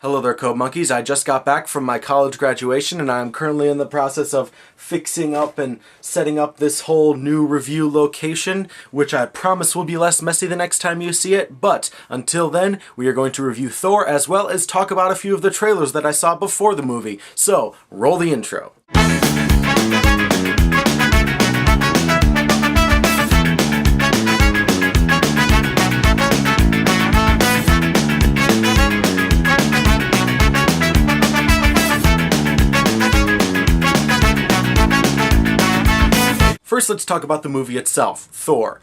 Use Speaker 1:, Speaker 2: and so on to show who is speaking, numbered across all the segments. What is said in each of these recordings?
Speaker 1: Hello there, Code Monkeys. I just got back from my college graduation and I'm currently in the process of fixing up and setting up this whole new review location, which I promise will be less messy the next time you see it. But until then, we are going to review Thor as well as talk about a few of the trailers that I saw before the movie. So, roll the intro. First, let's talk about the movie itself, Thor.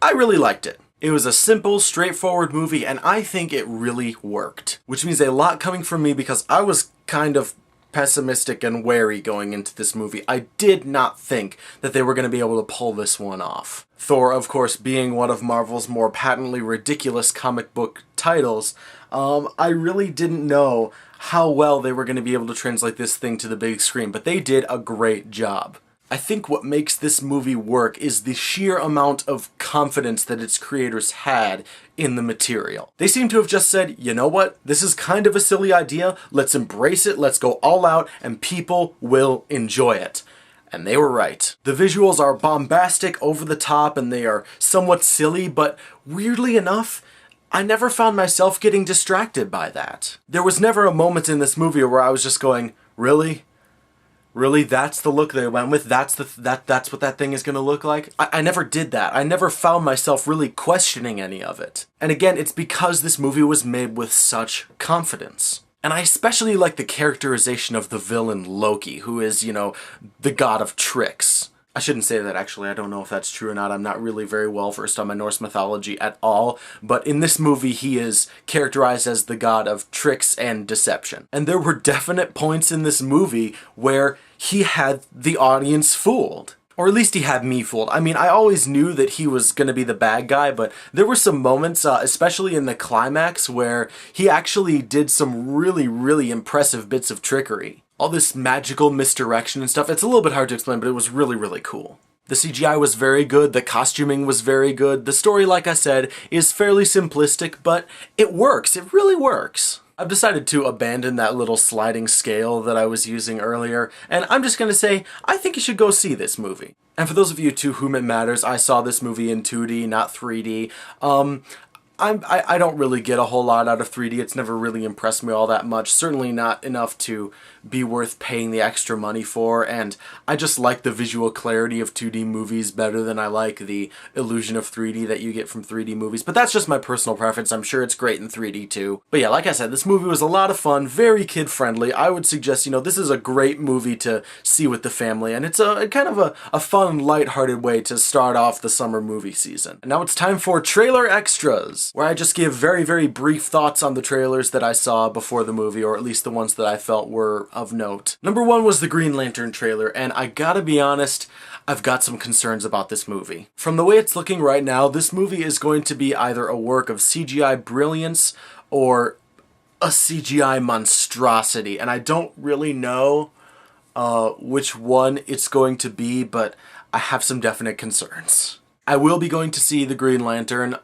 Speaker 1: I really liked it. It was a simple, straightforward movie, and I think it really worked. Which means a lot coming from me because I was kind of pessimistic and wary going into this movie. I did not think that they were going to be able to pull this one off. Thor, of course, being one of Marvel's more patently ridiculous comic book titles, I really didn't know how well they were going to be able to translate this thing to the big screen, but they did a great job. I think what makes this movie work is the sheer amount of confidence that its creators had in the material. They seem to have just said, you know what, this is kind of a silly idea, let's embrace it, let's go all out, and people will enjoy it. And they were right. The visuals are bombastic, over the top, and they are somewhat silly, but weirdly enough, I never found myself getting distracted by that. There was never a moment in this movie where I was just going, really? Really, that's the look they went with? That's what that thing is going to look like? I never did that. I never found myself really questioning any of it. And again, it's because this movie was made with such confidence. And I especially like the characterization of the villain Loki, who is, you know, the god of tricks. I shouldn't say that, actually. I don't know if that's true or not. I'm not really very well versed on my Norse mythology at all. But in this movie, he is characterized as the god of tricks and deception. And there were definite points in this movie where he had the audience fooled. Or at least he had me fooled. I mean, I always knew that he was going to be the bad guy, but there were some moments, especially in the climax, where he actually did some really, really impressive bits of trickery. All this magical misdirection and stuff, it's a little bit hard to explain, but it was really, really cool. The CGI was very good, the costuming was very good, the story, like I said, is fairly simplistic, but it works, it really works. I've decided to abandon that little sliding scale that I was using earlier, and I'm just gonna say, I think you should go see this movie. And for those of you to whom it matters, I saw this movie in 2D, not 3D. I don't really get a whole lot out of 3D. It's never really impressed me all that much. Certainly not enough to be worth paying the extra money for, and I just like the visual clarity of 2D movies better than I like the illusion of 3D that you get from 3D movies. But that's just my personal preference. I'm sure it's great in 3D too. But yeah, like I said, this movie was a lot of fun, very kid-friendly. I would suggest, you know, this is a great movie to see with the family, and it's a kind of a fun, lighthearted way to start off the summer movie season. And now it's time for Trailer Extras, where I just give very, very brief thoughts on the trailers that I saw before the movie, or at least the ones that I felt were of note. Number one was the Green Lantern trailer, and I gotta be honest, I've got some concerns about this movie. From the way it's looking right now, this movie is going to be either a work of CGI brilliance or a CGI monstrosity, and I don't really know which one it's going to be, but I have some definite concerns. I will be going to see the Green Lantern.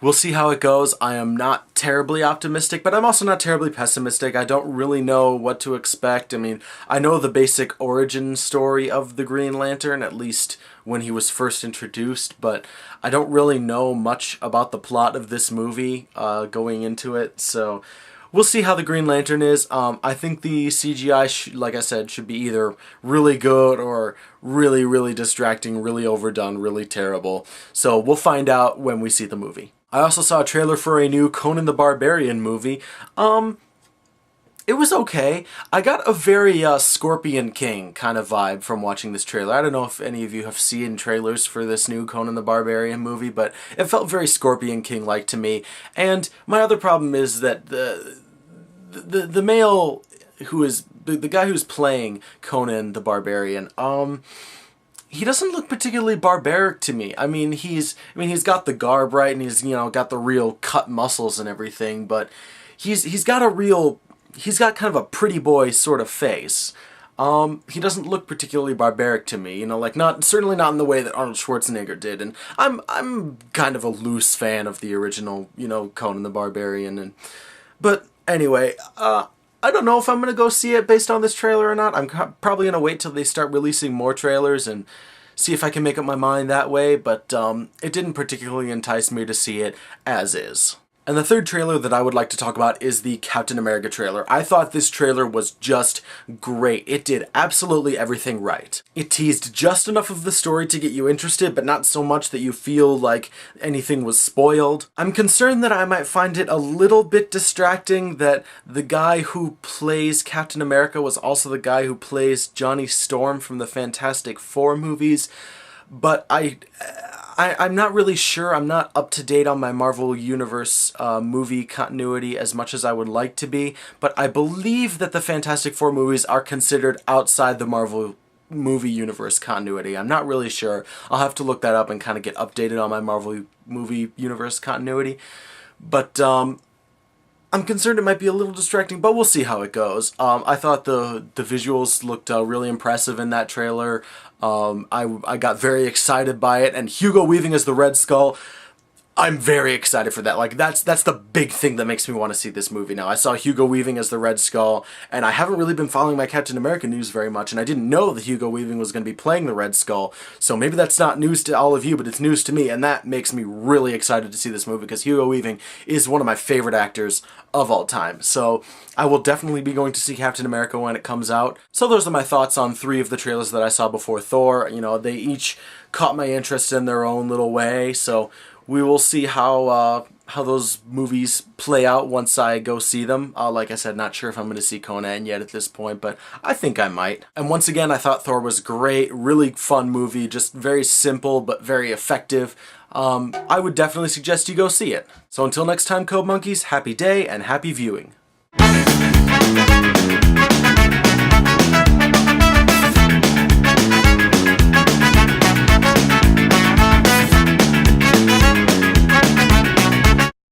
Speaker 1: We'll see how it goes. I am not terribly optimistic, but I'm also not terribly pessimistic. I don't really know what to expect. I mean, I know the basic origin story of the Green Lantern, at least when he was first introduced, but I don't really know much about the plot of this movie going into it, so we'll see how the Green Lantern is. I think the CGI, like I said, should be either really good or really, really distracting, really overdone, really terrible. So we'll find out when we see the movie. I also saw a trailer for a new Conan the Barbarian movie. It was okay. I got a very Scorpion King kind of vibe from watching this trailer. I don't know if any of you have seen trailers for this new Conan the Barbarian movie, but it felt very Scorpion King-like to me. And my other problem is that the male who is the guy who's playing Conan the Barbarian, he doesn't look particularly barbaric to me. I mean, he's got the garb right, and he's, you know, got the real cut muscles and everything, but he's got kind of a pretty boy sort of face. He doesn't look particularly barbaric to me, you know, like certainly not in the way that Arnold Schwarzenegger did, and I'm kind of a loose fan of the original, you know, Conan the Barbarian, but Anyway, I don't know if I'm going to go see it based on this trailer or not. I'm probably going to wait till they start releasing more trailers and see if I can make up my mind that way, but it didn't particularly entice me to see it as is. And the third trailer that I would like to talk about is the Captain America trailer. I thought this trailer was just great. It did absolutely everything right. It teased just enough of the story to get you interested, but not so much that you feel like anything was spoiled. I'm concerned that I might find it a little bit distracting that the guy who plays Captain America was also the guy who plays Johnny Storm from the Fantastic Four movies, but I'm not really sure. I'm not up to date on my Marvel Universe movie continuity as much as I would like to be, but I believe that the Fantastic Four movies are considered outside the Marvel movie universe continuity. I'm not really sure. I'll have to look that up and kind of get updated on my Marvel movie universe continuity, but I'm concerned it might be a little distracting, but we'll see how it goes. I thought the visuals looked really impressive in that trailer. I got very excited by it, and Hugo Weaving as the Red Skull, I'm very excited for that. Like, that's the big thing that makes me want to see this movie now. I saw Hugo Weaving as the Red Skull, and I haven't really been following my Captain America news very much, and I didn't know that Hugo Weaving was going to be playing the Red Skull, so maybe that's not news to all of you, but it's news to me, and that makes me really excited to see this movie, because Hugo Weaving is one of my favorite actors of all time. So I will definitely be going to see Captain America when it comes out. So those are my thoughts on 3 of the trailers that I saw before Thor. You know, they each caught my interest in their own little way, so we will see how those movies play out once I go see them. Like I said, not sure if I'm going to see Conan yet at this point, but I think I might. And once again, I thought Thor was great, really fun movie, just very simple but very effective. I would definitely suggest you go see it. So until next time, Code Monkeys, happy day and happy viewing.